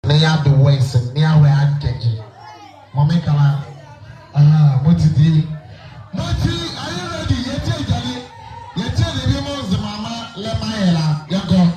near the west, near where I take it. Mommy, come on. What is it? Moti, are you ready? You tell the women's mama, let my ella, you go.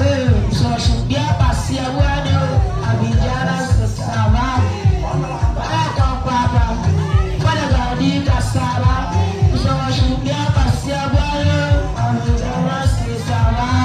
So should be a passia word, Abidjana Sava, Papa, Panaga Cassava, so should be a passia word, Abidjana Sava.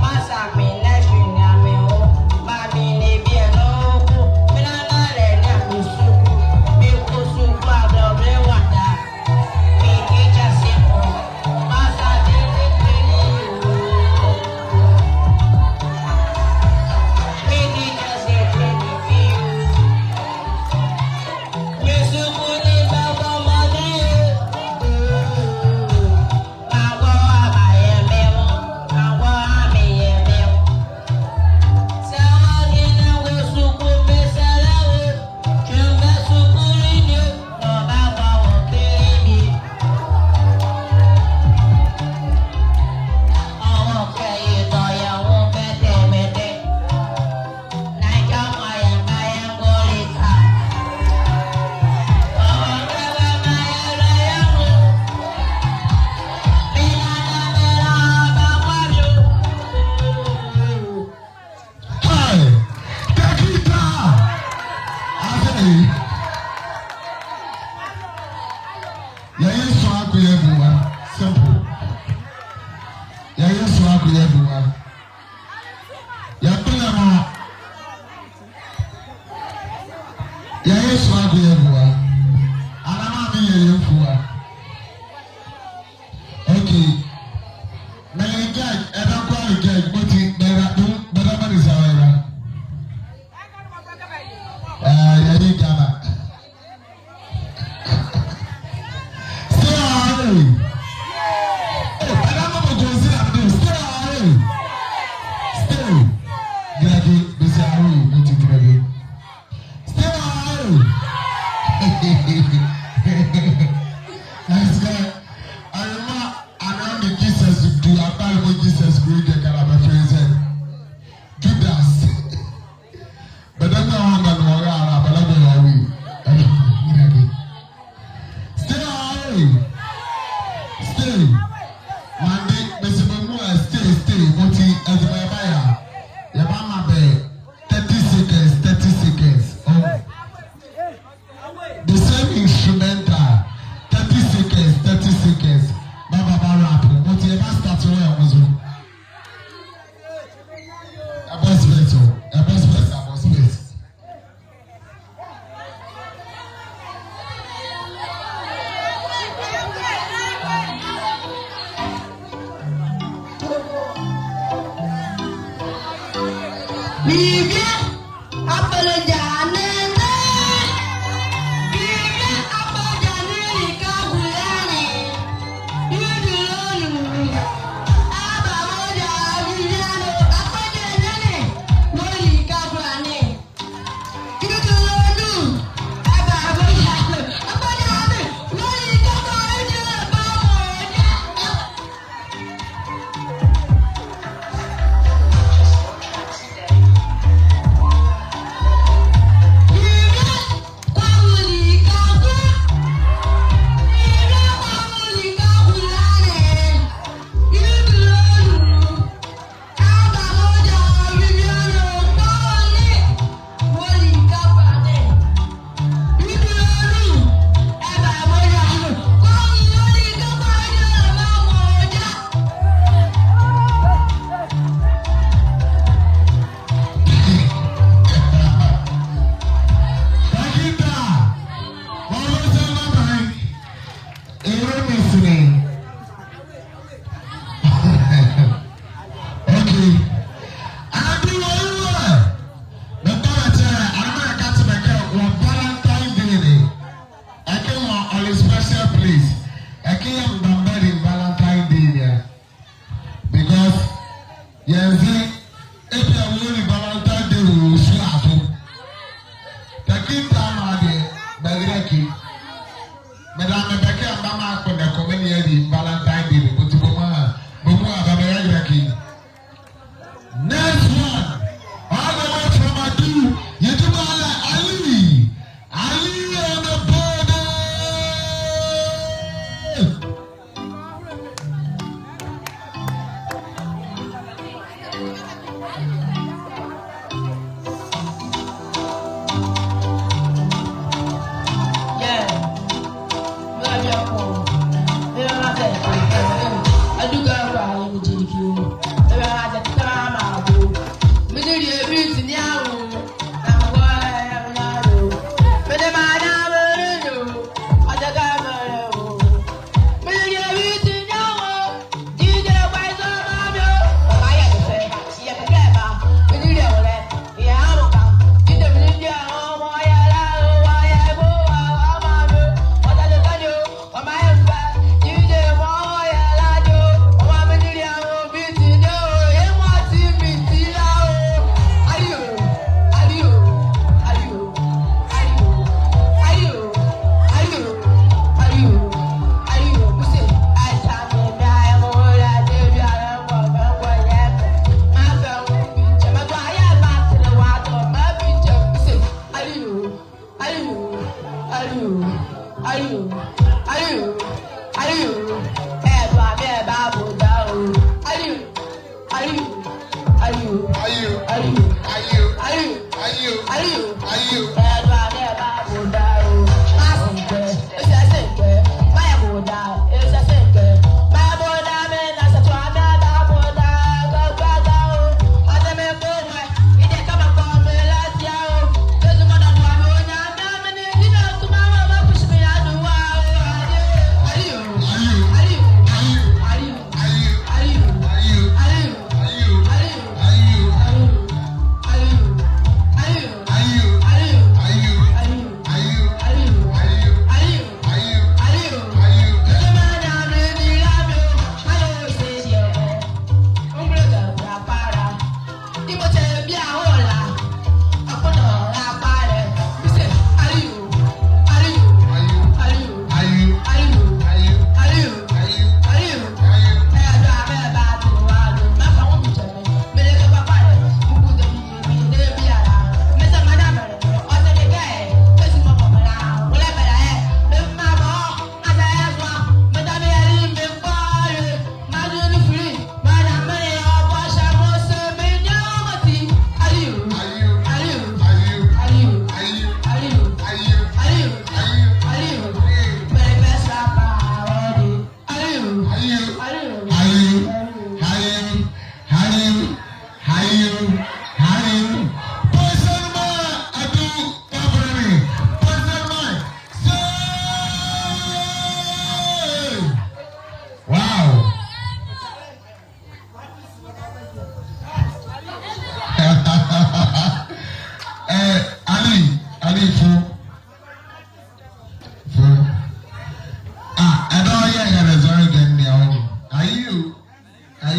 Masa Yesu akuyebuwa. Yakula mo. Yesu akuyebuwa. Anama mi yefuwa. Okay. Na engage, eda kwa engage, but better man is our. Yadi Ghana.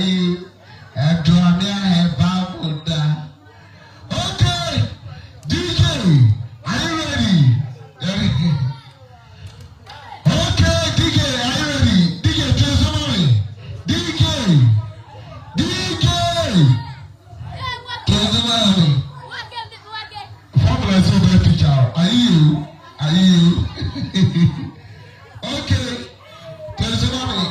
you. And draw me a back. Okay, DJ, are you ready? Okay, DJ, are you ready? DJ, tell somebody. DJ, tell somebody. Formula so bad teacher. Are you? Okay, tell somebody.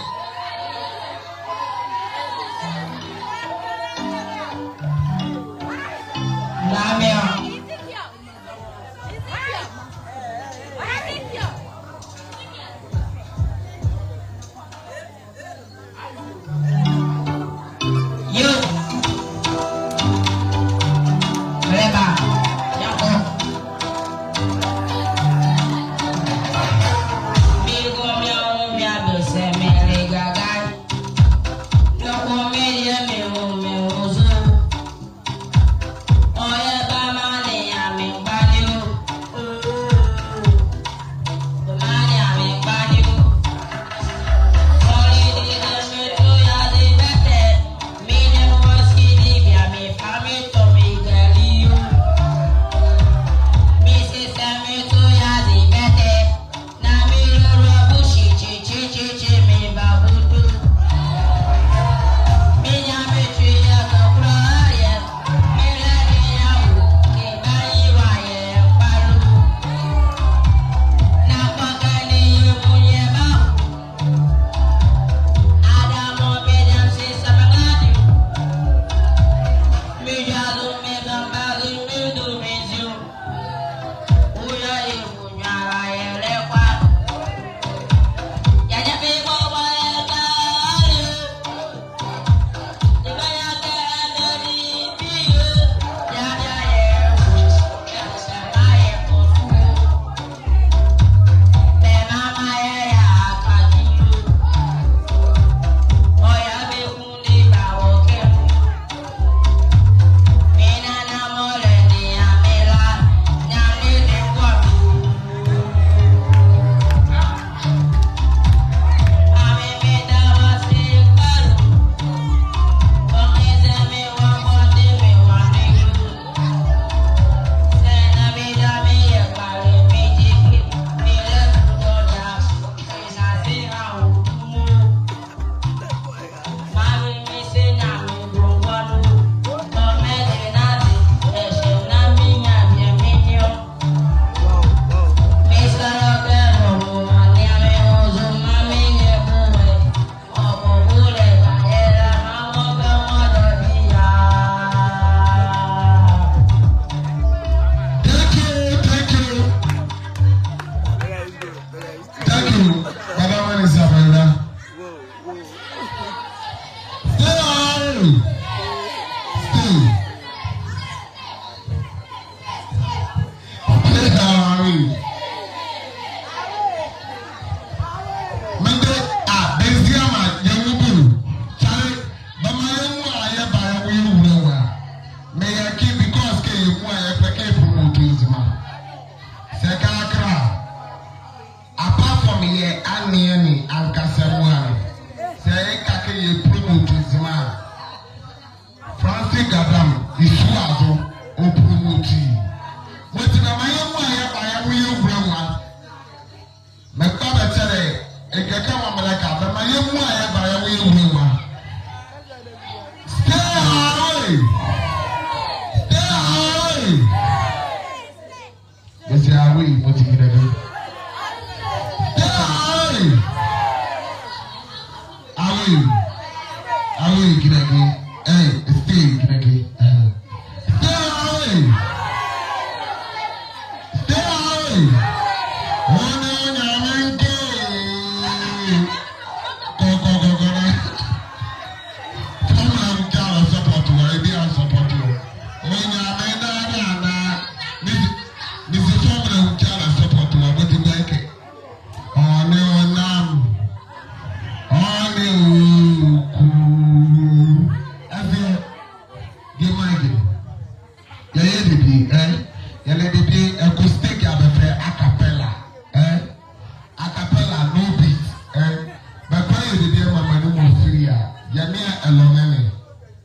Nani.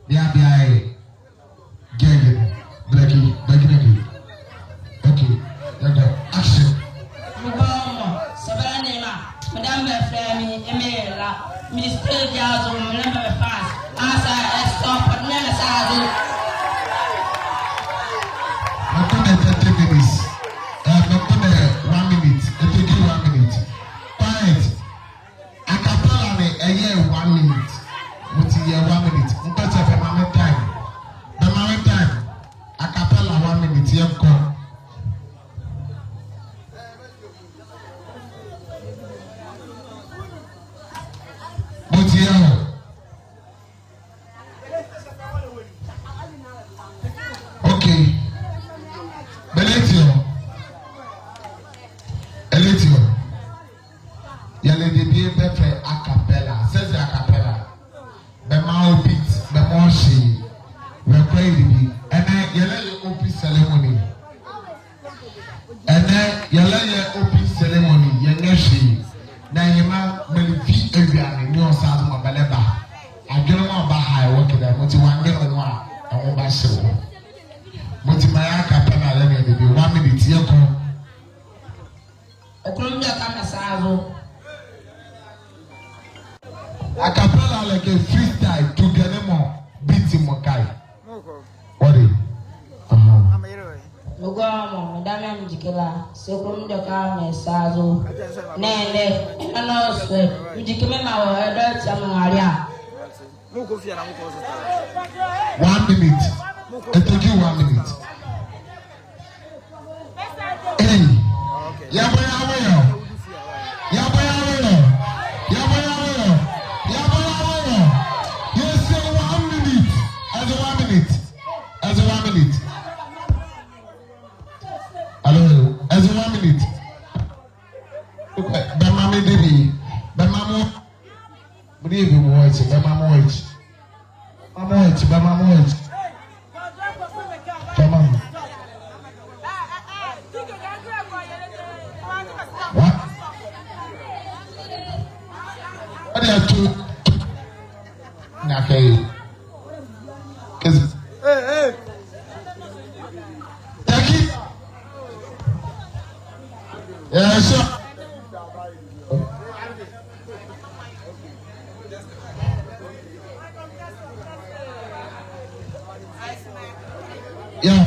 Biabiai. Gang. Blackie. Okay. Action. Madame Flemmy, Emila, Mr. Gazo, remember fast. As I stop at Nana. Not 30 minutes. Not 1 minute. It will give 1 minute. Quiet. A cappella a year 1 minute. But a year 1 minute. But if a moment time. A cappella 1 minute. You come. Okay. Eletio. Yale de bien pepe a cappella. Says a cappella. The mouth beat, the moshi. We're crazy. And then yale open ceremony. And then yale open ceremony. Yangashi. Now you might believe everyone in your side of my beleba. I don't know about high working there, but you want to get one. I won't buy so. But my acapella, let me be 1 minute. You come. Acapella like a freestyle to get them all beating Mokai. What is Lugamo, Madame Jikela, Second the Carmen Sazo, Nene, and also Jikima, Edward Samaria. 1 minute. It will give 1 minute. Hey, Yabaya. You say 1 minute. As a 1 minute. Hello, as a 1 minute. Bemami Devi, Bemamo. Believe you watch, Bemamo. Come on. What? What are you two? Okay. Hey. Jackie? Yeah, sure. Yeah.